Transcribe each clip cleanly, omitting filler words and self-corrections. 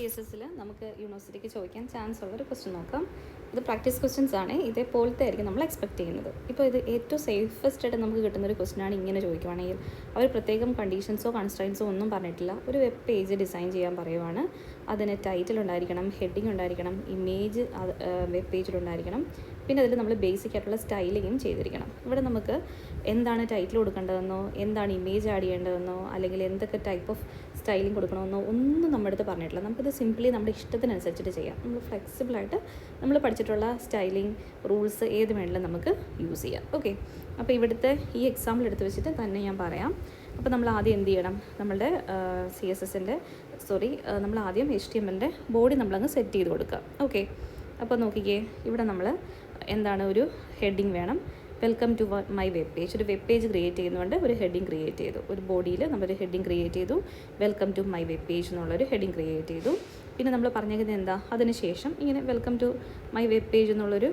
CSSൽ നമുക്ക് യൂണിവേഴ്സിറ്റിക്ക് ചോദിക്കാൻ ചാൻസ് ഉള്ളൊരു ക്വസ്റ്റ്യൻ നോക്കാം. ഇത് പ്രാക്ടീസ് ക്വസ്റ്റ്യൻസ് ആണ്. ഇതേപോലത്തെ ആയിരിക്കും നമ്മൾ എക്സ്പെക്ട് ചെയ്യുന്നത്. ഇപ്പോൾ ഇത് ഏറ്റവും സേഫസ്റ്റ് ആയിട്ട് നമുക്ക് കിട്ടുന്നൊരു ക്വസ്റ്റ്യൻ ആണ്. ഇങ്ങനെ ചോദിക്കുവാണെങ്കിൽ അവർ പ്രത്യേകം കണ്ടീഷൻസോ കൺസ്ട്രെയിൻസോ ഒന്നും പറഞ്ഞിട്ടില്ല. ഒരു വെബ് പേജ് ഡിസൈൻ ചെയ്യാൻ പറയുവാണ്. അതിന് ടൈറ്റിൽ ഉണ്ടായിരിക്കണം, ഹെഡിങ് ഉണ്ടായിരിക്കണം, ഇമേജ് വെബ് പേജിലുണ്ടായിരിക്കണം, പിന്നെ അതിൽ നമ്മൾ ബേസിക് ആയിട്ടുള്ള സ്റ്റൈലിങ്ങും ചെയ്തിരിക്കണം. ഇവിടെ നമുക്ക് എന്താണ് ടൈറ്റിൽ കൊടുക്കേണ്ടതെന്നോ എന്താണ് ഇമേജ് ആഡ് ചെയ്യേണ്ടതെന്നോ അല്ലെങ്കിൽ എന്തൊക്കെ ടൈപ്പ് ഓഫ് സ്റ്റൈലിംഗ് കൊടുക്കണമെന്നോ ഒന്നും നമ്മുടെ അടുത്ത് പറഞ്ഞിട്ടില്ല. നമുക്കിത് സിംപ്ലി നമ്മുടെ ഇഷ്ടത്തിനനുസരിച്ചിട്ട് ചെയ്യാം. നമ്മൾ ഫ്ലെക്സിബിളായിട്ട് നമ്മൾ പഠിച്ചിട്ടുള്ള സ്റ്റൈലിംഗ് റൂൾസ് ഏത് വേണമെങ്കിലും നമുക്ക് യൂസ് ചെയ്യാം. ഓക്കെ, അപ്പോൾ ഇവിടുത്തെ ഈ എക്സാമ്പിൾ എടുത്ത് വെച്ചിട്ട് തന്നെ ഞാൻ പറയാം. അപ്പോൾ നമ്മൾ ആദ്യം എന്ത് ചെയ്യണം, നമ്മളുടെ നമ്മൾ ആദ്യം HTMLൻ്റെ ബോഡി നമ്മളങ്ങ് സെറ്റ് ചെയ്ത് കൊടുക്കുക. ഓക്കെ, അപ്പോൾ നോക്കിക്കേ, ഇവിടെ നമ്മൾ എന്താണ് ഒരു ഹെഡിങ് വേണം. Welcome to my web page. ഒരു വെബ് പേജ് ക്രിയേറ്റ് ചെയ്യുന്നതുകൊണ്ട് ഒരു ഹെഡിങ് ക്രിയേറ്റ് ചെയ്തു. ഒരു ബോഡിയിൽ നമ്മളൊരു ഹെഡിങ് ക്രിയേറ്റ് ചെയ്തു. Welcome to my web page എന്നുള്ളൊരു ഹെഡിങ് ക്രിയേറ്റ് ചെയ്തു. പിന്നെ നമ്മൾ പറഞ്ഞിരിക്കുന്നത് എന്താ, അതിന് ശേഷം ഇങ്ങനെ welcome to my web page എന്നുള്ളൊരു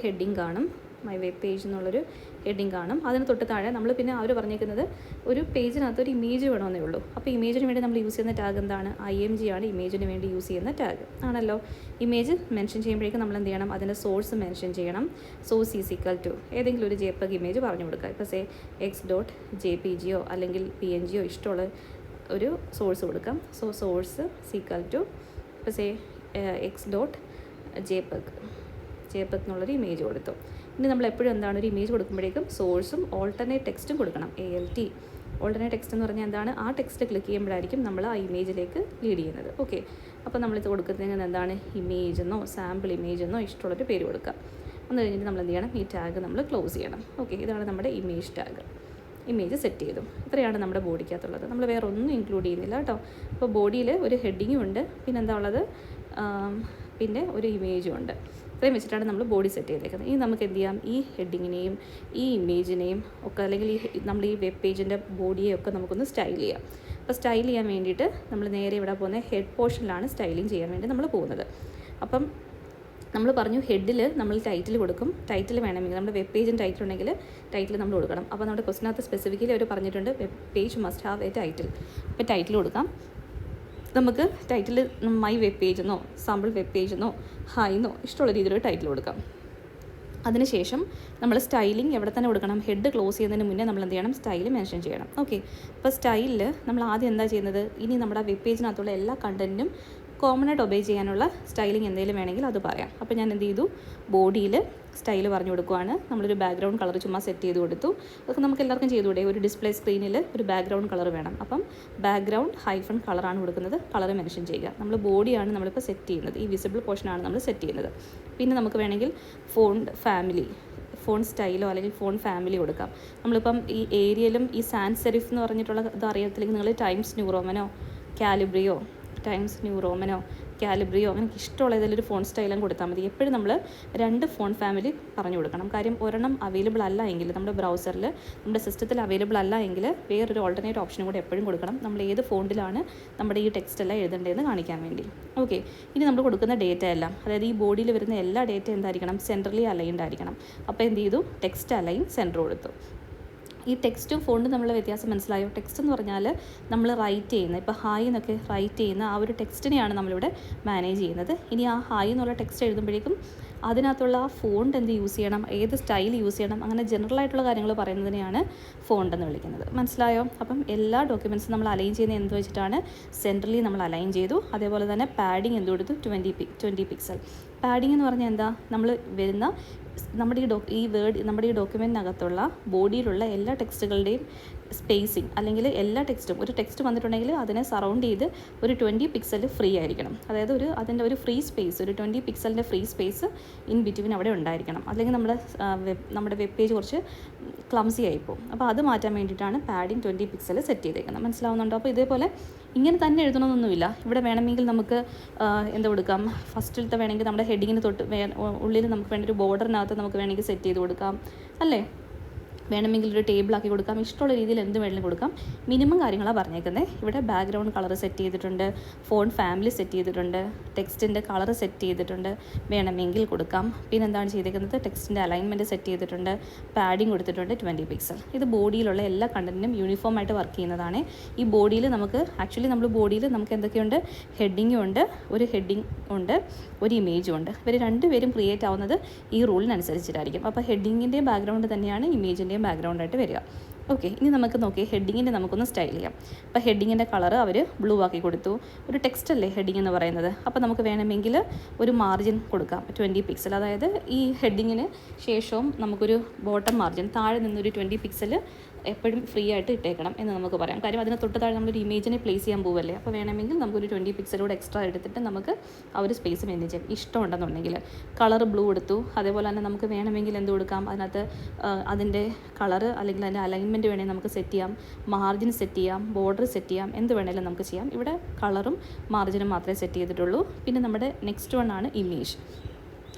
ഹെഡിങ് കാണും. മൈ വെബ് പേജ് എന്നുള്ളൊരു ഹെഡിങ് കാണും. അതിന് തൊട്ട് താഴെ നമ്മൾ പിന്നെ അവർ പറഞ്ഞിരിക്കുന്നത് ഒരു പേജിനകത്ത് ഒരു ഇമേജ് വേണമെന്നേ ഉള്ളൂ. അപ്പോൾ ഇമേജിന് വേണ്ടി നമ്മൾ യൂസ് ചെയ്യുന്ന ടാഗ് എന്താണ്, IMG ആണ് ഇമേജിന് വേണ്ടി യൂസ് ചെയ്യുന്ന ടാഗ് ആണല്ലോ. ഇമേജ് മെൻഷൻ ചെയ്യുമ്പോഴേക്കും നമ്മൾ എന്ത് ചെയ്യണം, അതിൻ്റെ സോഴ്സ് മെൻഷൻ ചെയ്യണം. സോഴ്സ് ഈസ് ഈക്വൽ ടു ഏതെങ്കിലും ഒരു JPEG ഇമേജ് പറഞ്ഞു കൊടുക്കുക. ഇപ്പോൾ x.jpg അല്ലെങ്കിൽ PNG ഇഷ്ടമുള്ള ഒരു സോഴ്സ് കൊടുക്കാം. സോഴ്സ് ഈക്വൽ ടു ഇപ്പോൾ x.jpeg എന്നുള്ളൊരു ഇമേജ് കൊടുത്തു. ഇനി നമ്മൾ എപ്പോഴും എന്താണ്, ഒരു ഇമേജ് കൊടുക്കുമ്പോഴേക്കും സോഴ്സും ഓൾട്ടർനേറ്റ് ടെക്സ്റ്റും കൊടുക്കണം. ALT ഓൾട്ടർനേറ്റ് ടെക്സ്റ്റ് എന്ന് പറഞ്ഞാൽ എന്താണ്, ആ ടെക്സ്റ്റ് ക്ലിക്ക് ചെയ്യുമ്പോഴായിരിക്കും നമ്മൾ ആ ഇമേജിലേക്ക് ലീഡ് ചെയ്യുന്നത്. ഓക്കെ, അപ്പോൾ നമ്മളിത് കൊടുക്കുന്നതിന് എന്താണ്, ഇമേജ് എന്നോ സാമ്പിൾ ഇമേജ് എന്നോ ഇഷ്ടമുള്ളൊരു പേര് കൊടുക്കുക. ഒന്ന് കഴിഞ്ഞിട്ട് നമ്മൾ എന്ത് ചെയ്യണം, ഈ ടാഗ് നമ്മൾ ക്ലോസ് ചെയ്യണം. ഓക്കെ, ഇതാണ് നമ്മുടെ ഇമേജ് ടാഗ്. ഇമേജ് സെറ്റ് ചെയ്തു. ഇത്രയാണ് നമ്മുടെ ബോഡിക്കകത്തുള്ളത്. നമ്മൾ വേറെ ഒന്നും ഇൻക്ലൂഡ് ചെയ്യുന്നില്ല കേട്ടോ. അപ്പോൾ ബോഡിയിൽ ഒരു ഹെഡിങ്ങും ഉണ്ട്, പിന്നെ എന്താ ഉള്ളത്, പിന്നെ ഒരു ഇമേജും ഉണ്ട്. ഇത്രയും വെച്ചിട്ടാണ് നമ്മൾ ബോഡി സെറ്റ് ചെയ്തേക്കുന്നത്. ഇനി നമുക്ക് എന്ത് ചെയ്യാം, ഈ ഹെഡിങ്ങിനെയും ഈ ഇമേജിനെയും ഒക്കെ അല്ലെങ്കിൽ നമ്മൾ ഈ വെബ് പേജിൻ്റെ ബോഡിയെയൊക്കെ നമുക്കൊന്ന് സ്റ്റൈൽ ചെയ്യാം. അപ്പോൾ സ്റ്റൈൽ ചെയ്യാൻ വേണ്ടിയിട്ട് നമ്മൾ നേരെ ഇവിടെ പോകുന്നത് ഹെഡ് പോർഷനിലാണ് സ്റ്റൈലിങ് ചെയ്യാൻ വേണ്ടി നമ്മൾ പോകുന്നത്. അപ്പം നമ്മൾ പറഞ്ഞു ഹെഡിൽ നമ്മൾ ടൈറ്റിൽ കൊടുക്കും. ടൈറ്റിൽ വേണമെങ്കിൽ നമ്മുടെ വെബ് പേജിന് ടൈറ്റിൽ ഉണ്ടെങ്കിൽ ടൈറ്റിൽ നമ്മൾ കൊടുക്കണം. അപ്പോൾ നമ്മുടെ ക്വസ്റ്റിനകത്ത് സ്പെസിഫിക്കലി അവർ പറഞ്ഞിട്ടുണ്ട് web page must have A title. അപ്പോൾ ടൈറ്റിൽ കൊടുക്കാം. നമുക്ക് ടൈറ്റിൽ മൈ വെബ് പേജ് എന്നോ സാമ്പിൾ വെബ് പേജ് എന്നോ ഹായ്ന്നോ ഇഷ്ടമുള്ള രീതിയിലൊരു ടൈറ്റിൽ കൊടുക്കാം. അതിനുശേഷം നമ്മൾ സ്റ്റൈലിംഗ് എവിടെ തന്നെ കൊടുക്കണം, ഹെഡ് ക്ലോസ് ചെയ്യുന്നതിന് മുന്നേ നമ്മൾ എന്ത് ചെയ്യണം, സ്റ്റൈൽ മെൻഷൻ ചെയ്യണം. ഓക്കെ, അപ്പോൾ സ്റ്റൈലിൽ നമ്മൾ ആദ്യം എന്താ ചെയ്യുന്നത്, ഇനി നമ്മുടെ വെബ് പേജിനകത്തുള്ള എല്ലാ കണ്ടൻറ്റും കോമൺ ആയിട്ട് ഒബേ ചെയ്യാനുള്ള സ്റ്റൈലിംഗ് എന്തെങ്കിലും വേണമെങ്കിൽ അത് പറയാം. അപ്പോൾ ഞാൻ എന്ത് ചെയ്തു, ബോഡിയിൽ സ്റ്റൈൽ പറഞ്ഞു കൊടുക്കുവാണ്. നമ്മളൊരു ബാക്ക്ഗ്രൗണ്ട് കളർ ചുമ്മാ സെറ്റ് ചെയ്ത് കൊടുത്തു. അതൊക്കെ നമുക്ക് എല്ലാവർക്കും ചെയ്തുകൂടെ, ഒരു ഡിസ്പ്ലേ സ്ക്രീനിൽ ഒരു ബാക്ക്ഗ്രൗണ്ട് കളർ വേണം. അപ്പം ബാക്ക്ഗ്രൗണ്ട് -, കളറാണ് കൊടുക്കുന്നത്. കളർ മെൻഷൻ ചെയ്യുക. നമ്മൾ ബോഡിയാണ് നമ്മളിപ്പോൾ സെറ്റ് ചെയ്യുന്നത്, ഈ വിസിബിൾ പോർഷനാണ് നമ്മൾ സെറ്റ് ചെയ്യുന്നത്. പിന്നെ നമുക്ക് വേണമെങ്കിൽ ഫോൺ സ്റ്റൈലോ അല്ലെങ്കിൽ ഫോൺ ഫാമിലി കൊടുക്കാം. നമ്മളിപ്പം ഈ ഏരിയലും ഈ സാൻസ് സെറിഫ് എന്ന് പറഞ്ഞിട്ടുള്ള ഇത് അറിയത്തില്ലെങ്കിൽ നിങ്ങൾ ടൈംസ് ന്യൂ റോമനോ കാലിബ്രിയോ അങ്ങനെ ഇഷ്ടമുള്ള ഏതെങ്കിലും ഒരു ഫോൺ സ്റ്റൈലും കൊടുത്താൽ മതി. എപ്പോഴും നമ്മൾ 2 ഫോൺ ഫാമിലി പറഞ്ഞു കൊടുക്കണം. കാര്യം ഒരെണ്ണം അവൈലബിൾ അല്ല എങ്കിൽ നമ്മുടെ ബ്രൗസറിൽ നമ്മുടെ സിസ്റ്റത്തിൽ അവൈലബിൾ അല്ല എങ്കിൽ വേറൊരു ഓൾട്ടർനേറ്റ് ഓപ്ഷനും കൂടെ എപ്പോഴും കൊടുക്കണം. നമ്മൾ ഏത് ഫോണ്ടിലാണ് നമ്മുടെ ഈ ടെക്സ്റ്റ് എല്ലാം എഴുതേണ്ടതെന്ന് കാണിക്കാൻ വേണ്ടി. ഓക്കെ, ഇനി നമ്മൾ കൊടുക്കുന്ന ഡേറ്റ എല്ലാം, അതായത് ഈ ബോഡിയിൽ വരുന്ന എല്ലാ ഡേറ്റ എന്തായിരിക്കണം, സെൻട്രലി അലൈൻഡ് ആയിരിക്കണം. അപ്പോൾ എന്ത് ചെയ്തു, ടെക്സ്റ്റ് അലൈൻ സെൻറ്റർ കൊടുത്തു. ഈ ടെക്സ്റ്റും ഫോണ്ടും തമ്മിലുള്ള വ്യത്യാസം മനസ്സിലായോ? ടെക്സ്റ്റ് എന്ന് പറഞ്ഞാൽ നമ്മൾ റൈറ്റ് ചെയ്യുന്ന, ഇപ്പോൾ ഹായ് എന്നൊക്കെ റൈറ്റ് ചെയ്യുന്ന ആ ഒരു ടെക്സ്റ്റിനെയാണ് നമ്മളിവിടെ മാനേജ് ചെയ്യുന്നത്. ഇനി ആ ഹായ് എന്നുള്ള ടെക്സ്റ്റ് എഴുതുമ്പോഴേക്കും അതിനകത്തുള്ള ആ ഫോണ്ട് എന്ത് യൂസ് ചെയ്യണം, ഏത് സ്റ്റൈൽ യൂസ് ചെയ്യണം, അങ്ങനെ ജനറൽ ആയിട്ടുള്ള കാര്യങ്ങൾ പറയുന്നതിനെയാണ് ഫോണ്ട് എന്ന് വിളിക്കുന്നത്. മനസ്സിലായോ? അപ്പം എല്ലാ ഡോക്യുമെൻറ്റ്സും നമ്മൾ അലൈൻ ചെയ്യുന്നത് എന്ത് വെച്ചിട്ടാണ്, സെൻട്രലി നമ്മൾ അലൈൻ ചെയ്തു. അതേപോലെ തന്നെ പാഡിങ് എന്ത് കൊടുത്തു, 20 പിക്സൽ. പാഡിങ് എന്ന് പറഞ്ഞാൽ എന്താ, നമ്മൾ വരുന്ന നമ്മുടെ ഈ ഡോക്യുമെൻറ്റിനകത്തുള്ള ബോഡിയിലുള്ള എല്ലാ ടെക്സ്റ്റുകളുടെയും സ്പേസിങ് അല്ലെങ്കിൽ എല്ലാ ടെക്സ്റ്റും, ഒരു ടെക്സ്റ്റ് വന്നിട്ടുണ്ടെങ്കിൽ അതിനെ സറൗണ്ട് ചെയ്ത് ഒരു 20 പിക്സൽ ഫ്രീ ആയിരിക്കണം. അതായത് അതിൻ്റെ ഒരു ഫ്രീ സ്പേസ്, ഒരു 20 പിക്സലിൻ്റെ ഫ്രീ സ്പേസ് ഇൻ ബിറ്റ്വീൻ അവിടെ ഉണ്ടായിരിക്കണം. അല്ലെങ്കിൽ നമ്മുടെ വെബ് പേജ് കുറച്ച് ക്ലംസി ആയിപ്പോവും. അപ്പോൾ അത് മാറ്റാൻ വേണ്ടിയിട്ടാണ് പാഡിങ് 20 പിക്സൽ സെറ്റ് ചെയ്തേക്കുന്നത്. മനസ്സിലാവുന്നുണ്ടോ? അപ്പോൾ ഇതേപോലെ ഇങ്ങനെ തന്നെ എഴുതണമെന്നൊന്നുമില്ല. ഇവിടെ വേണമെങ്കിൽ നമുക്ക് എന്താ കൊടുക്കാം, ഫസ്റ്റിലത്തെ വേണമെങ്കിൽ നമ്മുടെ ഹെഡിങ്ങിന് തൊട്ട് ഉള്ളിൽ നമുക്ക് വേണ്ടി ഒരു ബോർഡറിനകത്ത് നമുക്ക് വേണമെങ്കിൽ സെറ്റ് ചെയ്ത് കൊടുക്കാം, അല്ലേ? വേണമെങ്കിൽ ഒരു ടേബിളാക്കി കൊടുക്കാം, ഇഷ്ടമുള്ള രീതിയിൽ എന്ത് വേണമെങ്കിലും കൊടുക്കാം. മിനിമം കാര്യങ്ങളാണ് പറഞ്ഞേക്കുന്നത്. ഇവിടെ ബാക്ക്ഗ്രൗണ്ട് കളർ സെറ്റ് ചെയ്തിട്ടുണ്ട്, ഫോൺ ഫാമിലി സെറ്റ് ചെയ്തിട്ടുണ്ട്, ടെക്സ്റ്റിൻ്റെ കളർ സെറ്റ് ചെയ്തിട്ടുണ്ട്, വേണമെങ്കിൽ കൊടുക്കാം. പിന്നെ എന്താണ് ചെയ്തേക്കുന്നത്, ടെക്സ്റ്റിൻ്റെ അലൈൻമെൻറ്റ് സെറ്റ് ചെയ്തിട്ടുണ്ട്, പാഡിങ് കൊടുത്തിട്ടുണ്ട് 20 പിക്സൽ. ഇത് ബോഡിയിലുള്ള എല്ലാ കണ്ടൻറ്റിനും യൂണിഫോം ആയിട്ട് വർക്ക് ചെയ്യുന്നതാണ്. ഈ ബോഡിയിൽ നമുക്ക് നമ്മൾ ബോഡിയിൽ നമുക്ക് എന്തൊക്കെയുണ്ട്, ഹെഡിങ്ങും ഉണ്ട്, ഒരു ഹെഡിങ് ഉണ്ട്, ഒരു ഇമേജും ഉണ്ട്. ഇവർ രണ്ടുപേരും ക്രിയേറ്റ് ആവുന്നത് ഈ റൂളിനനുസരിച്ചിട്ടായിരിക്കും. അപ്പോൾ ഹെഡിങ്ങിൻ്റെയും ബാക്ക്ഗ്രൗണ്ട് തന്നെയാണ് ഇമേജിൻ്റെയും ബാക്ക്ഗ്രൗണ്ടായിട്ട് വരിക. ഓക്കെ, ഇനി നമുക്ക് നോക്കി ഹെഡിങ്ങിൻ്റെ നമുക്കൊന്ന് സ്റ്റൈൽ ചെയ്യാം. അപ്പോൾ ഹെഡിങ്ങിൻ്റെ കളർ അവർ ബ്ലൂ ആക്കി കൊടുത്തു. ഒരു ടെക്സ്റ്റ് അല്ലേ ഹെഡിങ് എന്ന് പറയുന്നത്. അപ്പോൾ നമുക്ക് വേണമെങ്കിൽ ഒരു മാർജിൻ കൊടുക്കാം 20 പിക്സൽ. അതായത് ഈ ഹെഡിങ്ങിന് ശേഷവും നമുക്കൊരു ബോട്ടം മാർജിൻ താഴെ നിന്നൊരു 20 പിക്സൽ എപ്പോഴും ഫ്രീ ആയിട്ട് ഇട്ടേക്കണം എന്ന് നമുക്ക് പറയാം. കാര്യം അതിന് തൊട്ട് താഴെ നമ്മളൊരു ഇമേജിനെ പ്ലേസ് ചെയ്യാൻ പോവല്ലേ. അപ്പോൾ വേണമെങ്കിൽ നമുക്കൊരു 20 പിക്സലൂടെ എക്സ്ട്രാ എടുത്തിട്ട് നമുക്ക് ആ ഒരു സ്പേസ് മെയിൻറ്റെയിൻ ചെയ്യാം ഇഷ്ടമുണ്ടെന്നുണ്ടെങ്കിൽ. കളർ ബ്ലൂ എടുത്തു. അതേപോലെ തന്നെ നമുക്ക് വേണമെങ്കിൽ എന്ത് കൊടുക്കാം, അതിനകത്ത് അതിൻ്റെ കളറ് അല്ലെങ്കിൽ അതിൻ്റെ അലൈൻമെൻറ്റ് വേണമെങ്കിൽ നമുക്ക് സെറ്റ് ചെയ്യാം, മാർജിൻ സെറ്റ് ചെയ്യാം, ബോർഡർ സെറ്റ് ചെയ്യാം, എന്ത് വേണമെങ്കിലും നമുക്ക് ചെയ്യാം. ഇവിടെ കളറും മാർജിനും മാത്രമേ സെറ്റ് ചെയ്തിട്ടുള്ളൂ. പിന്നെ നമ്മുടെ നെക്സ്റ്റ് വൺ ആണ് ഇമേജ്.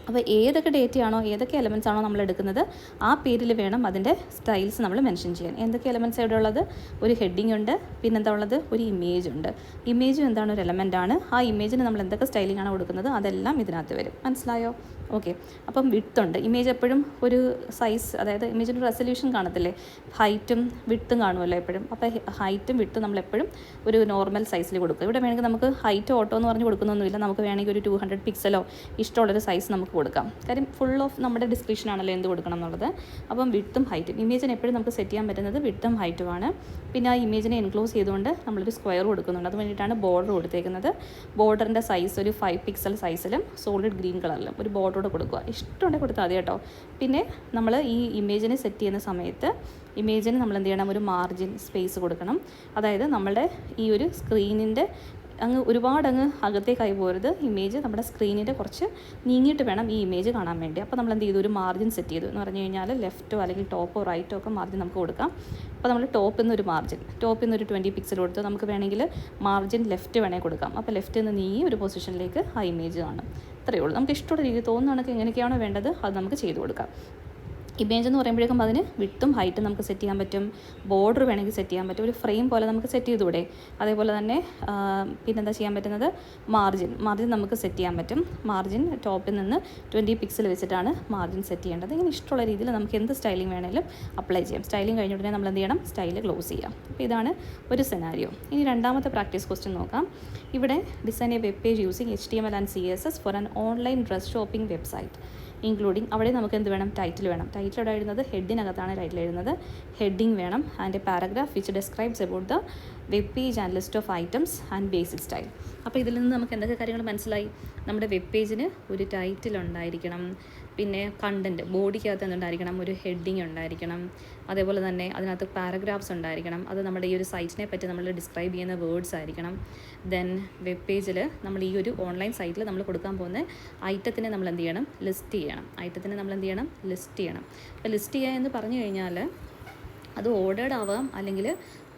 അപ്പോൾ ഏതൊക്കെ ഡേറ്റയാണോ ഏതൊക്കെ എലമെൻറ്റ്സ് ആണോ നമ്മൾ എടുക്കുന്നത് ആ പേരിൽ വേണം അതിൻ്റെ സ്റ്റൈൽസ് നമ്മൾ മെൻഷൻ ചെയ്യാൻ. എന്തൊക്കെ എലമെൻറ്റ്സ് ഇവിടെ ഉള്ളത്, ഒരു ഹെഡിങ് ഉണ്ട്, പിന്നെന്താ ഉള്ളത്, ഒരു ഇമേജ് ഉണ്ട്. ഇമേജും എന്താണ്, ഒരു എലമെൻ്റ് ആണ്. ആ ഇമേജിന് നമ്മൾ എന്തൊക്കെ സ്റ്റൈലിംഗ് ആണ് കൊടുക്കുന്നത് അതെല്ലാം ഇതിനകത്ത് വരും. മനസ്സിലായോ? ഓക്കെ, അപ്പം വിഡ്ത്ത് ഉണ്ട്. ഇമേജ് എപ്പോഴും ഒരു സൈസ്, അതായത് ഇമേജിൻ്റെ റെസൊല്യൂഷൻ കാണത്തില്ലേ, ഹൈറ്റും വിഡ്ത്തും കാണുമല്ലോ എപ്പോഴും. അപ്പോൾ ഹൈറ്റും വിഡ്ത്തും നമ്മളെപ്പോഴും ഒരു നോർമൽ സൈസിൽ കൊടുക്കുക. ഇവിടെ വേണമെങ്കിൽ നമുക്ക് ഹൈറ്റ് ഓട്ടോ എന്ന് പറഞ്ഞ് കൊടുക്കുന്നൊന്നുമില്ല. നമുക്ക് വേണമെങ്കിൽ ഒരു 200 പിക്സലോ ഇഷ്ടമുള്ളൊരു സൈസ് നമുക്ക് കൊടുക്കാം. കാര്യം ഫുൾ ഓഫ് നമ്മുടെ ഡിസ്ക്രിപ്ഷൻ ആണല്ലോ എന്ത് കൊടുക്കണം എന്നുള്ളത്. അപ്പം വിഡ്ത്തും ഹൈറ്റും, ഇമേജിന് എപ്പോഴും നമുക്ക് സെറ്റ് ചെയ്യാൻ പറ്റുന്നത് വിഡ്ത്തും ഹൈറ്റുമാണ്. പിന്നെ ആ ഇമേജിനെ എൻക്ലോസ് ചെയ്തുകൊണ്ട് നമ്മളൊരു സ്ക്വയർ കൊടുക്കുന്നുണ്ട്. അത് വേണ്ടിയിട്ടാണ് ബോർഡർ കൊടുത്തേക്കുന്നത്. ബോർഡറിൻ്റെ സൈസ് ഒരു 5 പിക്സൽ സൈസിലും സോളിഡ് ഗ്രീൻ കളറിലും ഒരു ബോർഡറോട് കൊടുക്കുക. ഇഷ്ടമുണ്ടെങ്കിൽ കൊടുത്താൽ മതി കേട്ടോ. പിന്നെ നമ്മൾ ഈ ഇമേജിനെ സെറ്റ് ചെയ്യുന്ന സമയത്ത് ഇമേജിന് നമ്മൾ എന്ത് ചെയ്യണം, ഒരു മാർജിൻ സ്പേസ് കൊടുക്കണം. അതായത് നമ്മളുടെ ഈ ഒരു സ്ക്രീനിൻ്റെ ഒരുപാടങ്ങ് അകത്തേക്കായി പോരുത്. ഇമേജ് നമ്മുടെ സ്ക്രീനിൻ്റെ കുറച്ച് നീങ്ങിയിട്ട് വേണം ഈ ഇമേജ് കാണാൻ വേണ്ടി. അപ്പോൾ നമ്മൾ എന്ത് ചെയ്തു, ഒരു മാർജിൻ സെറ്റ് ചെയ്തു എന്ന് പറഞ്ഞു കഴിഞ്ഞാൽ ലെഫ്റ്റോ അല്ലെങ്കിൽ ടോപ്പോ റൈറ്റോ ഒക്കെ മാർജിൻ നമുക്ക് കൊടുക്കാം. അപ്പോൾ നമ്മൾ ടോപ്പിൽ നിന്ന് ഒരു മാർജിൻ, ടോപ്പിൽ നിന്ന് ഒരു 20 പിക്സൽ കൊടുത്ത് നമുക്ക് വേണമെങ്കിൽ മാർജിൻ ലെഫ്റ്റ് വേണമെങ്കിൽ കൊടുക്കാം. അപ്പോൾ ലെഫ്റ്റിൽ നിന്ന് നീങ്ങി ഒരു പൊസിഷനിലേക്ക് ആ ഇമേജ് കാണും. ഇത്രയേ ഉള്ളൂ. നമുക്ക് ഇഷ്ടമുള്ള രീതി തോന്നുകയാണെങ്കിൽ എങ്ങനെയൊക്കെയാണോ വേണ്ടത് അത് നമുക്ക് ചെയ്ത് കൊടുക്കാം. ഇമേജ് എന്ന് പറയുമ്പോഴേക്കും അതിന് വിഡ്ത്തും ഹൈറ്റും നമുക്ക് സെറ്റ് ചെയ്യാൻ പറ്റും, ബോർഡർ വേണമെങ്കിൽ സെറ്റ് ചെയ്യാൻ പറ്റും, ഒരു ഫ്രെയിം പോലെ നമുക്ക് സെറ്റ് ചെയ്തുകൂടെ. അതേപോലെ തന്നെ പിന്നെന്താ ചെയ്യാൻ പറ്റുന്നത്, മാർജിൻ നമുക്ക് സെറ്റ് ചെയ്യാൻ പറ്റും. മാർജിൻ ടോപ്പിൽ നിന്ന് 20 പിക്സൽ വെച്ചിട്ടാണ് മാർജിൻ സെറ്റ് ചെയ്യേണ്ടത്. ഇങ്ങനെ ഇഷ്ടമുള്ള രീതിയിൽ നമുക്ക് എന്ത് സ്റ്റൈലിംഗ് വേണമെങ്കിലും അപ്ലൈ ചെയ്യാം. സ്റ്റൈലിംഗ് കഴിഞ്ഞ ഉടനെ നമ്മൾ എന്ത് ചെയ്യണം, സ്റ്റൈൽ ക്ലോസ് ചെയ്യാം. അപ്പോൾ ഇതാണ് ഒരു സെനാരിയോ. ഇനി രണ്ടാമത്തെ പ്രാക്ടീസ് ക്വസ്റ്റ്യൻ നോക്കാം. ഇവിടെ design A web page using HTML and CSS for an online dress shopping website including. അവിടെ നമുക്ക് എന്ത് വേണം, ടൈറ്റിൽ വേണം. ടൈറ്റിൽ ഇവിടെ എഴുതുന്നത് ഹെഡിനകത്താണ് ടൈറ്റിൽ എഴുതുന്നത്. ഹെഡിങ് വേണം and A paragraph which describes about the web page and list of items and basic style. അപ്പോൾ ഇതിൽ നിന്ന് നമുക്ക് എന്തൊക്കെ കാര്യങ്ങൾ മനസ്സിലായി, നമ്മുടെ വെബ് പേജിന് ഒരു ടൈറ്റിൽ ഉണ്ടായിരിക്കണം, പിന്നെ കണ്ടൻറ്റ് ബോഡിക്കകത്ത് എന്തുണ്ടായിരിക്കണം, ഒരു ഹെഡിങ് ഉണ്ടായിരിക്കണം, അതേപോലെ തന്നെ അതിനകത്ത് പാരഗ്രാഫ്സ് ഉണ്ടായിരിക്കണം, അത് നമ്മുടെ ഈ ഒരു സൈറ്റിനെ പറ്റി നമ്മൾ ഡിസ്ക്രൈബ് ചെയ്യുന്ന വേർഡ്സ് ആയിരിക്കണം. ദെൻ വെബ് പേജിൽ നമ്മൾ ഈ ഒരു ഓൺലൈൻ സൈറ്റിൽ നമ്മൾ കൊടുക്കാൻ പോകുന്ന ഐറ്റത്തിനെ നമ്മൾ എന്ത് ചെയ്യണം, ലിസ്റ്റ് ചെയ്യണം. ലിസ്റ്റ് ചെയ്യണം. അപ്പോൾ ലിസ്റ്റ് ചെയ്യുക എന്ന് പറഞ്ഞു കഴിഞ്ഞാൽ അത് ഓർഡേർഡ് ആവാം അല്ലെങ്കിൽ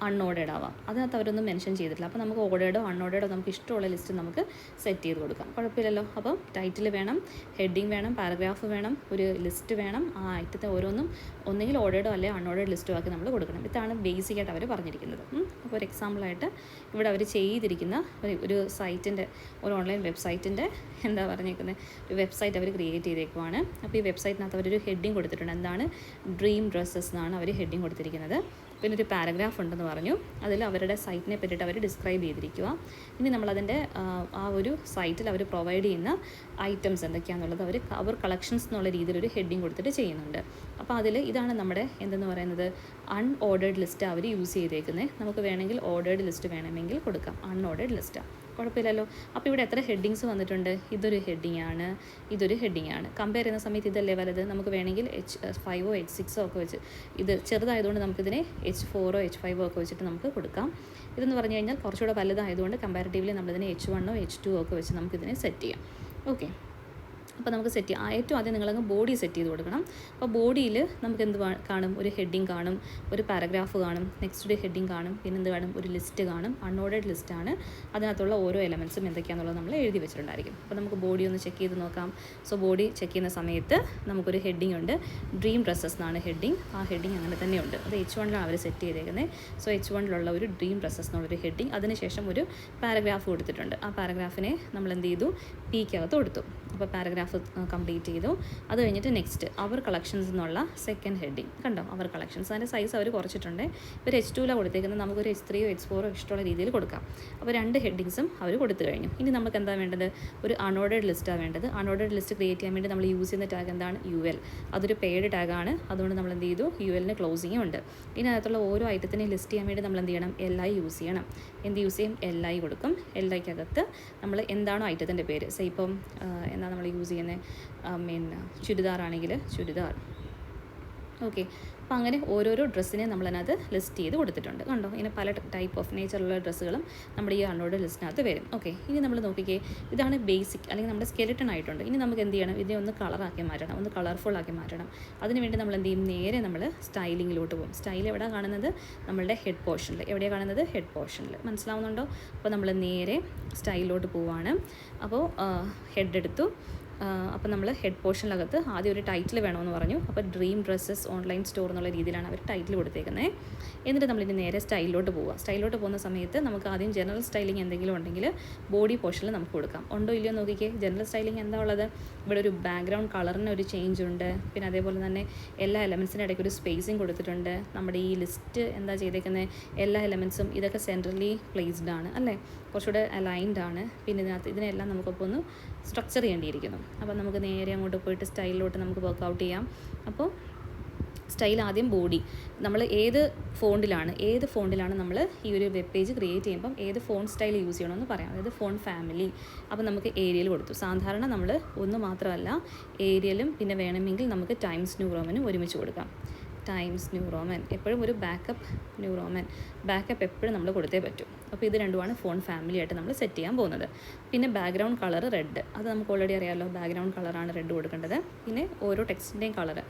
അൺഓർഡേർഡ് ആവാം. അതിനകത്ത് അവരൊന്നും മെൻഷൻ ചെയ്തിട്ടില്ല. അപ്പോൾ നമുക്ക് ഓർഡേർഡോ അൺഓർഡേർഡോ നമുക്ക് ഇഷ്ടമുള്ള ലിസ്റ്റ് നമുക്ക് സെറ്റ് ചെയ്ത് കൊടുക്കാം, കുഴപ്പമില്ലല്ലോ. അപ്പം ടൈറ്റിൽ വേണം, ഹെഡിങ് വേണം, പാരഗ്രാഫ് വേണം, ഒരു ലിസ്റ്റ് വേണം. ആ ഐറ്റത്തെ ഓരോന്നും ഒന്നെങ്കിൽ ഓർഡേർഡോ അല്ലെങ്കിൽ അൺഓർഡേർഡ് ലിസ്റ്റോ ആക്കി നമ്മൾ കൊടുക്കണം. ഇതാണ് ബേസിക്കായിട്ട് അവർ പറഞ്ഞിരിക്കുന്നത്. അപ്പോൾ ഒരു എക്സാമ്പിളായിട്ട് ഇവിടെ അവർ ചെയ്തിരിക്കുന്ന ഒരു സൈറ്റിൻ്റെ, ഒരു ഓൺലൈൻ വെബ്സൈറ്റിൻ്റെ എന്താ പറഞ്ഞിരിക്കുന്നത്, ഒരു വെബ്സൈറ്റ് അവർ ക്രിയേറ്റ് ചെയ്തേക്കുവാണ്. അപ്പോൾ ഈ വെബ്സൈറ്റിനകത്ത് അവരൊരു ഹെഡിങ് കൊടുത്തിട്ടുണ്ട്. എന്താണ്, ഡ്രീം ഡ്രസ്സസ് എന്നാണ് അവർ ഹെഡിങ് കൊടുത്തിരിക്കുന്നത്. പിന്നെ ഒരു പാരഗ്രാഫ് ഉണ്ടെന്ന് പറഞ്ഞു. അതിൽ അവരുടെ സൈറ്റിനെ പറ്റിയിട്ട് അവർ ഡിസ്ക്രൈബ് ചെയ്തിരിക്കുക. ഇനി നമ്മളതിൻ്റെ ആ ഒരു സൈറ്റിൽ അവർ പ്രൊവൈഡ് ചെയ്യുന്ന ഐറ്റംസ് എന്തൊക്കെയാണെന്നുള്ളത് അവർ കളക്ഷൻസ് എന്നുള്ള രീതിയിൽ ഒരു ഹെഡിങ് കൊടുത്തിട്ട് ചെയ്യുന്നുണ്ട്. അപ്പോൾ അതിൽ ഇതാണ് നമ്മുടെ എന്തെന്ന് പറയുന്നത്, അൺഓർഡേർഡ് ലിസ്റ്റ് അവർ യൂസ് ചെയ്തേക്കുന്നത്. നമുക്ക് വേണമെങ്കിൽ ഓർഡേർഡ് ലിസ്റ്റ് വേണമെങ്കിൽ കൊടുക്കാം, അൺഓർഡേർഡ് ലിസ്റ്റാണ്, കുഴപ്പമില്ലല്ലോ. അപ്പോൾ ഇവിടെ എത്ര ഹെഡിങ്സ് വന്നിട്ടുണ്ട്, ഇതൊരു ഹെഡിങ് ആണ്, ഇതൊരു ഹെഡിങ് ആണ്. കമ്പയർ ചെയ്യുന്ന സമയത്ത് ഇതല്ലേ വലുത്, നമുക്ക് വേണമെങ്കിൽ H5 H6 ഒക്കെ വെച്ച്, ഇത് ചെറുതായതുകൊണ്ട് നമുക്കിതിനെ H4 H5 ഒക്കെ വെച്ചിട്ട് നമുക്ക് കൊടുക്കാം. ഇതെന്ന് പറഞ്ഞു കഴിഞ്ഞാൽ കുറച്ചുകൂടെ വലുതായതുകൊണ്ട് കമ്പാരിറ്റീവ്ലി നമ്മളിതിനെ H1 H2 ഒക്കെ വെച്ച് നമുക്കിതിനെ സെറ്റ് ചെയ്യാം. ഓക്കെ, അപ്പോൾ നമുക്ക് സെറ്റ് ചെയ്യാം. ഏറ്റവും ആദ്യം നിങ്ങളങ്ങ് ബോഡി സെറ്റ് ചെയ്ത് കൊടുക്കണം. അപ്പോൾ ബോഡിയിൽ നമുക്ക് എന്ത് കാണും? ഒരു ഹെഡിങ് കാണും, ഒരു പാരഗ്രാഫ് കാണും, നെക്സ്റ്റ് ഒരു ഹെഡിങ് കാണും, പിന്നെ എന്ത് കാണും? ഒരു ലിസ്റ്റ് കാണും. അൺഓർഡേഡ് ലിസ്റ്റാണ്. അതിനകത്തുള്ള ഓരോ എലമെൻസും എന്തൊക്കെയാണെന്നുള്ളത് നമ്മൾ എഴുതി വെച്ചിട്ടുണ്ടായിരിക്കും. അപ്പോൾ നമുക്ക് ബോഡി ഒന്ന് ചെക്ക് ചെയ്ത് നോക്കാം. സോ ബോഡി ചെക്ക് ചെയ്യുന്ന സമയത്ത് നമുക്കൊരു ഹെഡിങ് ഉണ്ട്. ഡ്രീം ഡ്രസ്സസ് എന്നാണ് ഹെഡിങ്. ആ ഹെഡിങ് അങ്ങനെ തന്നെയുണ്ട്. അത് H1 അവർ സെറ്റ് ചെയ്തേക്കുന്നത്. സോ H1 ഒരു ഡ്രീം ഡ്രസ്സസ് എന്നുള്ളൊരു ഹെഡിങ്, അതിനുശേഷം ഒരു പാരഗ്രാഫ് കൊടുത്തിട്ടുണ്ട്. ആ പാരഗ്രാഫിനെ നമ്മൾ എന്ത് ചെയ്തു? Pക്കകത്ത് കൊടുത്തു. അപ്പോൾ പാരഗ്രാഫ് കംപ്ലീറ്റ് ചെയ്തു. അത് കഴിഞ്ഞിട്ട് നെക്സ്റ്റ് അവർ കളക്ഷൻസ് എന്നുള്ള സെക്കൻഡ് ഹെഡിങ് കണ്ടോ? അവർ കളക്ഷൻസ്, അതിൻ്റെ സൈസ് അവർ കുറച്ചിട്ടുണ്ട്. ഇപ്പോൾ H2 കൊടുത്തേക്കുന്നത്, നമുക്കൊരു H3 H4 ഇഷ്ടമുള്ള രീതിയിൽ കൊടുക്കാം. അപ്പോൾ 2 ഹെഡിങ്സും അവർ കൊടുത്തു കഴിഞ്ഞു. ഇനി നമുക്ക് എന്താ വേണ്ടത്? ഒരു അൺഓർഡേഡ് ലിസ്റ്റാണ് വേണ്ടത്. അൺഓർഡേഡ് ലിസ്റ്റ് ക്രിയേറ്റ് ചെയ്യാൻ വേണ്ടി നമ്മൾ യൂസ് ചെയ്യുന്ന ടാഗ് എന്താണ്? UL. അതൊരു പെയ്ഡ് ടാഗാണ്. അതുകൊണ്ട് നമ്മൾ എന്ത് ചെയ്തു? UL ക്ലോസിങ്ങും ഉണ്ട്. ഇതിനകത്തുള്ള ഓരോ ഐറ്റത്തിനെയും ലിസ്റ്റ് ചെയ്യാൻ വേണ്ടി നമ്മൾ എന്ത് ചെയ്യണം? LI യൂസ് ചെയ്യണം. എന്ത് യൂസ് ചെയ്യും? LI കൊടുക്കും. LIക്കകത്ത് നമ്മൾ എന്താണോ ഐറ്റത്തിൻ്റെ പേര്, സേ ഇപ്പം എന്താ നമ്മൾ യൂസ് ചെയ്യുന്നത്? ചുരിദാറാണെങ്കിൽ ചുരിദാർ. ഓക്കെ. അപ്പോൾ അങ്ങനെ ഓരോരോ ഡ്രസ്സിനെ നമ്മളതിനകത്ത് ലിസ്റ്റ് ചെയ്ത് കൊടുത്തിട്ടുണ്ട്. കണ്ടോ? ഇങ്ങനെ പല ടൈപ്പ് ഓഫ് നേച്ചറുള്ള ഡ്രസ്സുകളും നമ്മുടെ ഈ അൺഓർഡേഡ് ലിസ്റ്റിനകത്ത് വരും. ഓക്കെ. ഇനി നമ്മൾ നോക്കിക്കേ, ഇതാണ് ബേസിക് അല്ലെങ്കിൽ നമ്മുടെ സ്കെലിട്ടൺ ആയിട്ടുണ്ട്. ഇനി നമുക്ക് എന്ത് ചെയ്യണം? ഇതിനെ ഒന്ന് കളറാക്കി മാറ്റണം, ഒന്ന് കളർഫുൾ ആക്കി മാറ്റണം. അതിനുവേണ്ടി നമ്മൾ എന്ത് ചെയ്യും? നേരെ നമ്മൾ സ്റ്റൈലിങ്ങിലോട്ട് പോകും. സ്റ്റൈൽ എവിടെയാണ് കാണുന്നത്? നമ്മളുടെ ഹെഡ് പോർഷനിൽ. എവിടെയാണ് കാണുന്നത്? ഹെഡ് പോർഷനിൽ. മനസ്സിലാവുന്നുണ്ടോ? അപ്പോൾ നമ്മൾ നേരെ സ്റ്റൈലിലോട്ട് പോവുകയാണ്. അപ്പോൾ ഹെഡ് എടുത്തു. അപ്പോൾ നമ്മൾ ഹെഡ് പോർഷനിലകത്ത് ആദ്യം ഒരു ടൈറ്റിൽ വേണമെന്ന് പറഞ്ഞു. അപ്പോൾ ഡ്രീം ഡ്രസ്സസ് ഓൺലൈൻ സ്റ്റോർ എന്നുള്ള രീതിയിലാണ് അവർ ടൈറ്റിൽ കൊടുത്തേക്കുന്നത്. എന്നിട്ട് നമ്മളിനി നേരെ സ്റ്റൈലിലോട്ട് പോവുക. സ്റ്റൈലിലോട്ട് പോകുന്ന സമയത്ത് നമുക്ക് ആദ്യം ജനറൽ സ്റ്റൈലിംഗ് എന്തെങ്കിലും ഉണ്ടെങ്കിൽ ബോഡി പോർഷനിൽ നമുക്ക് കൊടുക്കാം. ഉണ്ടോ ഇല്ലയോ നോക്കിക്കേ. ജനറൽ സ്റ്റൈലിംഗ് എന്താ ഉള്ളത്? ഇവിടെ ഒരു ബാക്ക്ഗ്രൗണ്ട് കളറിന് ഒരു ചേഞ്ച് ഉണ്ട്. പിന്നെ അതേപോലെ തന്നെ എല്ലാ എലമെൻസിൻ്റെ ഇടയ്ക്ക് ഒരു സ്പേസിങ് കൊടുത്തിട്ടുണ്ട്. നമ്മുടെ ഈ ലിസ്റ്റ് എന്താ ചെയ്തേക്കുന്നത്? എല്ലാ എലമെൻസും ഇതൊക്കെ സെൻട്രലി പ്ലേസ്ഡ് ആണ് അല്ലേ? കുറച്ചുകൂടെ അലൈൻഡ് ആണ്. പിന്നെ ഇതിനെല്ലാം നമുക്കിപ്പോൾ ഒന്ന് സ്ട്രക്ചർ ചെയ്യേണ്ടിയിരിക്കുന്നു. അപ്പോൾ നമുക്ക് നേരെ അങ്ങോട്ട് പോയിട്ട് സ്റ്റൈലിലോട്ട് നമുക്ക് വർക്കൗട്ട് ചെയ്യാം. അപ്പോൾ സ്റ്റൈൽ ആദ്യം ബോഡി. നമ്മൾ ഏത് ഫോണ്ടിലാണ് നമ്മൾ ഈ ഒരു വെബ് പേജ് ക്രിയേറ്റ് ചെയ്യുമ്പം ഏത് ഫോണ്ട് സ്റ്റൈൽ യൂസ് ചെയ്യണമെന്ന് പറയാം. അതായത് ഫോണ്ട് ഫാമിലി. അപ്പോൾ നമുക്ക് ഏരിയൽ കൊടുത്തു. സാധാരണ നമ്മൾ ഒന്ന് മാത്രമല്ല, ഏരിയലും പിന്നെ വേണമെങ്കിൽ നമുക്ക് ടൈംസ് ന്യൂ റോമനും ഒരുമിച്ച് കൊടുക്കാം. Times new Roman. എപ്പോഴും ഒരു ബാക്കപ്പ് ന്യൂ റോമൻ. ബാക്കപ്പ് എപ്പോഴും നമ്മൾ കൊടുത്തേ പറ്റും. അപ്പോൾ ഇത് രണ്ടുമാണ് ഫോൺ ഫാമിലി ആയിട്ട് നമ്മൾ സെറ്റ് ചെയ്യാൻ പോകുന്നത്. പിന്നെ ബാക്ക്ഗ്രൗണ്ട് കളർ റെഡ്. അത് നമുക്ക് ഓൾറെഡി അറിയാമല്ലോ. ബാക്ക്ഗ്രൗണ്ട് കളറാണ് റെഡ് കൊടുക്കേണ്ടത്. പിന്നെ ഓരോ ടെക്സ്റ്റിൻ്റെയും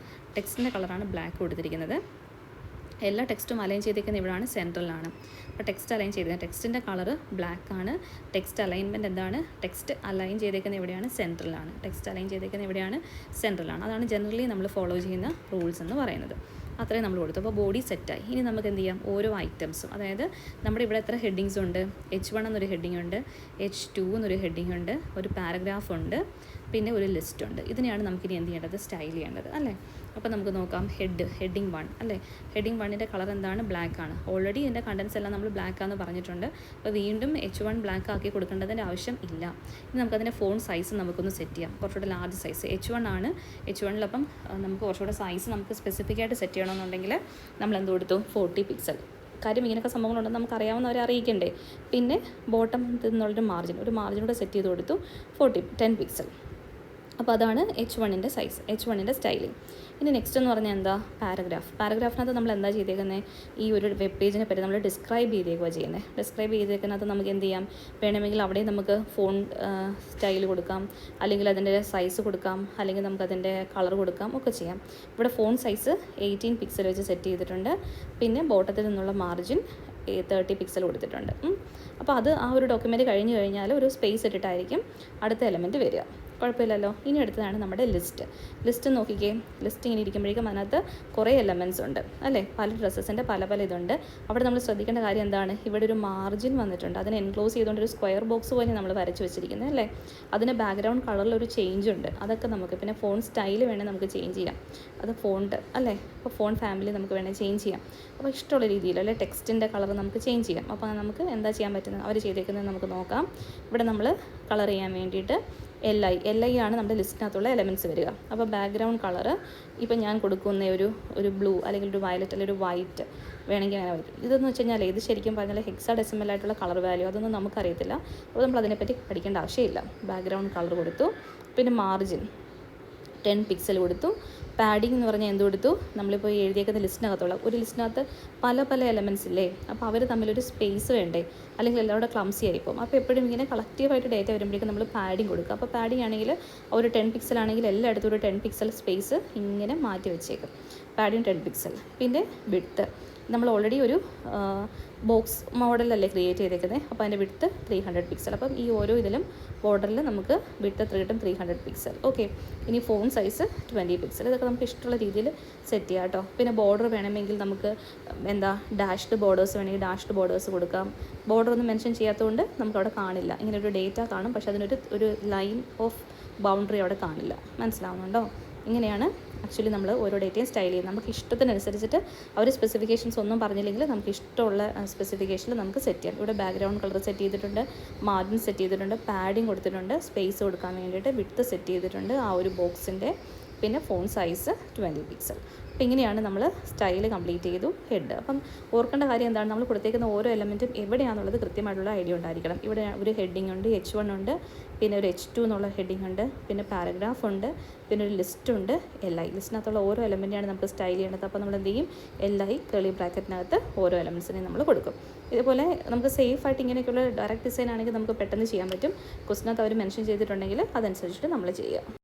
ടെക്സ്റ്റിൻ്റെ കളറാണ് ബ്ലാക്ക് കൊടുത്തിരിക്കുന്നത്. എല്ലാ ടെക്സ്റ്റും അലൈൻ ചെയ്തിരിക്കുന്നത് ഇവിടെയാണ്, സെൻട്രലാണ്. അപ്പോൾ ടെക്സ്റ്റ് അലൈൻ ചെയ്തിരിക്കുന്നത്, ടെക്സ്റ്റിൻ്റെ കളർ ബ്ലാക്ക് ആണ്. ടെക്സ്റ്റ് അലൈൻമെൻറ്റ് എന്താണ്? ടെക്സ്റ്റ് അലൈൻ ചെയ്തേക്കുന്നത് എവിടെയാണ്? സെൻട്രലാണ്. ടെക്സ്റ്റ് അലൈൻ ചെയ്തേക്കുന്നത് എവിടെയാണ്? സെൻട്രലാണ്. അതാണ് ജനറലി നമ്മൾ ഫോളോ ചെയ്യുന്ന റൂൾസ് എന്ന് പറയുന്നത്. അത്രയും നമ്മൾ കൊടുത്തു. അപ്പോൾ ബോഡി സെറ്റായി. ഇനി നമുക്ക് എന്ത് ചെയ്യാം? ഓരോ ഐറ്റംസും, അതായത് നമ്മുടെ ഇവിടെ എത്ര ഹെഡിങ്സ് ഉണ്ട്? H1 എന്നൊരു ഹെഡിങ് ഉണ്ട്, H2 എന്നൊരു ഹെഡിങ് ഉണ്ട്, ഒരു പാരഗ്രാഫ് ഉണ്ട്, പിന്നെ ഒരു ലിസ്റ്റ് ഉണ്ട്. ഇതിനെയാണ് നമുക്കിനി എന്ത് ചെയ്യേണ്ടത്? സ്റ്റൈൽ ചെയ്യേണ്ടത് അല്ലേ? അപ്പോൾ നമുക്ക് നോക്കാം. ഹെഡിങ് 1 അല്ലേ? ഹെഡിങ് 1ൻ്റെ കളർ എന്താണ്? ബ്ലാക്ക് ആണ്. ഓൾറെഡി ഇതിൻ്റെ കണ്ടൻസ് എല്ലാം നമ്മൾ ബ്ലാക്ക് ആണെന്ന് പറഞ്ഞിട്ടുണ്ട്. അപ്പോൾ വീണ്ടും H1 ബ്ലാക്ക് ആക്കി കൊടുക്കേണ്ടതിൻ്റെ ആവശ്യം ഇല്ല. ഇനി നമുക്കതിൻ്റെ ഫോണ്ട് സൈസ് നമുക്കൊന്ന് സെറ്റ് ചെയ്യാം. കുറച്ചുകൂടെ ലാർജ് സൈസ് H1 ആണ്. H1 അപ്പം നമുക്ക് കുറച്ചുകൂടെ സൈസ് നമുക്ക് സ്പെസിഫിക് ആയിട്ട് സെറ്റ് ചെയ്യണമെന്നുണ്ടെങ്കിൽ നമ്മൾ എന്ത് കൊടുത്തു? 40 പിക്സൽ. കാര്യം ഇങ്ങനെയൊക്കെ സംഭവങ്ങളുണ്ടെന്ന് നമുക്ക് അറിയാവുന്നവരെ അറിയിക്കണ്ടേ. പിന്നെ ബോട്ടം എന്നുള്ളൊരു ഒരു മാർജിനൂടെ സെറ്റ് ചെയ്ത് കൊടുത്തു. 10 പിക്സൽ. അപ്പോൾ അതാണ് H1ൻ്റെ സൈസ്, H1ൻ്റെ സ്റ്റൈലിംഗ്. ഇനി നെക്സ്റ്റ് എന്ന് പറഞ്ഞാൽ എന്താ? പാരഗ്രാഫിനകത്ത് നമ്മൾ എന്താ ചെയ്തേക്കുന്നത്? ഈ ഒരു വെബ് പേജിനെ പറ്റി നമ്മൾ ഡിസ്ക്രൈബ് ചെയ്തേക്കുക ചെയ്യുന്നത്. ഡിസ്ക്രൈബ് ചെയ്തേക്കുന്നത് നമുക്ക് എന്ത് ചെയ്യാം? വേണമെങ്കിൽ അവിടെ നമുക്ക് ഫോണ്ട് സ്റ്റൈൽ കൊടുക്കാം, അല്ലെങ്കിൽ അതിൻ്റെ സൈസ് കൊടുക്കാം, അല്ലെങ്കിൽ നമുക്കതിൻ്റെ കളർ കൊടുക്കാം, ഒക്കെ ചെയ്യാം. ഇവിടെ ഫോണ്ട് സൈസ് 18 പിക്സൽ വെച്ച് സെറ്റ് ചെയ്തിട്ടുണ്ട്. പിന്നെ ബോട്ടത്തിൽ നിന്നുള്ള മാർജിൻ 30 പിക്സൽ കൊടുത്തിട്ടുണ്ട്. അപ്പോൾ അത് ആ ഒരു ഡോക്യുമെൻറ്റ് കഴിഞ്ഞ് കഴിഞ്ഞാൽ ഒരു സ്പേസ് ഇട്ടിട്ടായിരിക്കും അടുത്ത എലമെൻറ്റ് വരിക. കുഴപ്പമില്ലല്ലോ. ഇനി അടുത്തതാണ് നമ്മുടെ ലിസ്റ്റ് നോക്കിക്കേ. ലിസ്റ്റ് ഇങ്ങനെ ഇരിക്കുമ്പോഴേക്കും അതിനകത്ത് കുറേ എലമെൻറ്റ്സ് ഉണ്ട് അല്ലേ? പല ഡ്രസ്സസിൻ്റെ പല ഇതുണ്ട്. അവിടെ നമ്മൾ ശ്രദ്ധിക്കേണ്ട കാര്യം എന്താണ്? ഇവിടെ ഒരു മാർജിൻ വന്നിട്ടുണ്ട്. അതിനെ എൻക്ലോസ് ചെയ്തുകൊണ്ട് ഒരു സ്ക്വയർ ബോക്സ് പോലെ നമ്മൾ വരച്ച് വെച്ചിരിക്കുന്നത് അല്ലേ? അതിന് ബാക്ക്ഗ്രൗണ്ട് കളറിൽ ഒരു ചേഞ്ച് ഉണ്ട്. അതൊക്കെ നമുക്ക് പിന്നെ ഫോണ്ട് സ്റ്റൈൽ വേണമെങ്കിൽ നമുക്ക് ചേഞ്ച് ചെയ്യാം. അത് ഫോണ്ട് അല്ലേ? അപ്പോൾ ഫോണ്ട് ഫാമിലി നമുക്ക് വേണമെങ്കിൽ ചേഞ്ച് ചെയ്യാം. അപ്പോൾ ഇഷ്ടമുള്ള രീതിയിൽ അല്ലെ ടെക്സ്റ്റിൻ്റെ കളർ നമുക്ക് ചേഞ്ച് ചെയ്യാം. അപ്പോൾ നമുക്ക് എന്താ ചെയ്യാൻ പറ്റുന്നത്? അവർ ചെയ്തേക്കുന്നത് നമുക്ക് നോക്കാം. ഇവിടെ നമ്മൾ കളർ ചെയ്യാൻ വേണ്ടിയിട്ട് LI ആണ് നമ്മുടെ ലിസ്റ്റിനകത്തുള്ള എലമെൻറ്റ്സ് വരിക. അപ്പോൾ ബാക്ക്ഗ്രൗണ്ട് കളറ് ഇപ്പോൾ ഞാൻ കൊടുക്കുന്ന ഒരു ബ്ലൂ അല്ലെങ്കിൽ ഒരു വയലറ്റ് അല്ലെങ്കിൽ ഒരു വൈറ്റ് വേണമെങ്കിൽ അങ്ങനെ വരും. ഇതെന്ന് വെച്ച് കഴിഞ്ഞാൽ ഇത് ശരിക്കും പറഞ്ഞാൽ ഹെക്സാഡെസിമൽ ആയിട്ടുള്ള കളർ വാല്യൂ അതൊന്നും നമുക്കറിയത്തില്ല. അപ്പോൾ നമ്മൾ അതിനെപ്പറ്റി പഠിക്കേണ്ട ആവശ്യമില്ല. ബാക്ക്ഗ്രൗണ്ട് കളർ കൊടുത്തു. പിന്നെ മാർജിൻ 10 പിക്സൽ കൊടുത്തു. പാഡിംഗ് എന്ന് പറഞ്ഞാൽ എന്ത് കൊടുത്തു, നമ്മളിപ്പോൾ എഴുതിയേക്കുന്ന ലിസ്റ്റിനകത്തുള്ള ഒരു ലിസ്റ്റിനകത്ത് പല പല എലമെൻറ്റ്സ് ഇല്ലേ, അപ്പോൾ അവർ തമ്മിലൊരു സ്പേസ് വേണ്ടേ, അല്ലെങ്കിൽ എല്ലാം കൂടെ ക്ലംസി ആയിപ്പോൾ. അപ്പോൾ എപ്പോഴും ഇങ്ങനെ കളക്റ്റീവായിട്ട് ഡേറ്റ വരുമ്പോഴേക്കും നമ്മൾ പാഡിങ് കൊടുക്കുക. അപ്പോൾ പാഡിങ് ആണെങ്കിൽ ഒരു 10 പിക്സൽ ആണെങ്കിൽ എല്ലായിടത്തും ഒരു 10 പിക്സൽ സ്പേസ് ഇങ്ങനെ മാറ്റി വെച്ചേക്കും. Padding 10 pixel. പിന്നെ വിഡ്ത്ത് നമ്മൾ ഓൾറെഡി ഒരു ബോക്സ് മോഡലല്ലേ ക്രിയേറ്റ് ചെയ്തേക്കുന്നത്, അപ്പോൾ അതിൻ്റെ വിഡ്ത്ത് 300 പിക്സൽ. അപ്പം ഈ ഓരോ ഇതിലും ബോർഡറിൽ നമുക്ക് വിഡ്ത്ത് എത്ര കിട്ടും, 300 പിക്സൽ. ഓക്കെ, ഇനി ഫോൺ സൈസ് 20 പിക്സൽ. ഇതൊക്കെ നമുക്ക് ഇഷ്ടമുള്ള രീതിയിൽ സെറ്റ് ചെയ്യാം കേട്ടോ. പിന്നെ ബോർഡർ വേണമെങ്കിൽ നമുക്ക് ഡാഷ്ഡ് ബോർഡേഴ്സ് വേണമെങ്കിൽ ഡാഷ്ഡ് ബോർഡേഴ്സ് കൊടുക്കാം. ബോർഡർ ഒന്നും മെൻഷൻ ചെയ്യാത്തതുകൊണ്ട് നമുക്കവിടെ കാണില്ല, ഇങ്ങനെ ഒരു ഡേറ്റ കാണും, പക്ഷേ അതിനൊരു ലൈൻ ഓഫ് ബൗണ്ടറി അവിടെ കാണില്ല. മനസ്സിലാവുന്നുണ്ടോ? ഇങ്ങനെയാണ് ആക്ച്വലി നമ്മൾ ഓരോ ഡേറ്റയും സ്റ്റൈൽ ചെയ്യുന്നത്. നമുക്ക് ഇഷ്ടത്തിനനുസരിച്ചിട്ട് അവർ സ്പെസിഫിക്കേഷൻസ് ഒന്നും പറഞ്ഞില്ലെങ്കിൽ നമുക്ക് ഇഷ്ടമുള്ള സ്പെസിഫിക്കേഷനിൽ നമുക്ക് സെറ്റ് ചെയ്യാം. ഇവിടെ ബാക്ക്ഗ്രൗണ്ട് കളർ സെറ്റ് ചെയ്തിട്ടുണ്ട്, മാർജിൻ സെറ്റ് ചെയ്തിട്ടുണ്ട്, പാഡിങ് കൊടുത്തിട്ടുണ്ട്, സ്പേസ് കൊടുക്കാൻ വേണ്ടിയിട്ട് വിഡ്ത്ത് സെറ്റ് ചെയ്തിട്ടുണ്ട് ആ ഒരു ബോക്സിൻ്റെ, പിന്നെ ഫോൺ സൈസ് 20 പിക്സൽ. അപ്പോൾ ഇങ്ങനെയാണ് നമ്മൾ സ്റ്റൈൽ കംപ്ലീറ്റ് ചെയ്തു. ഹെഡ് അപ്പം ഓർക്കേണ്ട കാര്യം എന്താണ്, നമ്മൾ കൊടുത്തേക്കുന്ന ഓരോ എലമെൻറ്റും എവിടെയാണെന്നുള്ളത് കൃത്യമായിട്ടുള്ള ഐഡിയ ഉണ്ടായിരിക്കണം. ഇവിടെ ഒരു ഹെഡിങ് ഉണ്ട്, H1 ഉണ്ട്, പിന്നെ ഒരു H2 എന്നുള്ള ഹെഡിങ് ഉണ്ട്, പിന്നെ പാരഗ്രാഫ് ഉണ്ട്, പിന്നെ ഒരു ലിസ്റ്റ് ഉണ്ട്, LI. ലിസ്റ്റിനകത്തുള്ള ഓരോ എലമെൻറ്റാണ് നമുക്ക് സ്റ്റൈൽ ചെയ്യേണ്ടത്. അപ്പോൾ നമ്മൾ എന്ത് ചെയ്യും, LI കേളി ബ്രാക്കറ്റിനകത്ത് ഓരോ എലമെൻറ്റ്സിനെയും നമ്മൾ കൊടുക്കും. ഇതുപോലെ നമുക്ക് സേഫായിട്ട് ഇങ്ങനെയൊക്കെയുള്ള ഡയറക്റ്റ് ഡിസൈൻ ആണെങ്കിൽ നമുക്ക് പെട്ടെന്ന് ചെയ്യാൻ പറ്റും. ക്വസ്റ്റിനകത്ത് അവർ മെൻഷൻ ചെയ്തിട്ടുണ്ടെങ്കിൽ അതനുസരിച്ചിട്ട് നമ്മൾ ചെയ്യുക.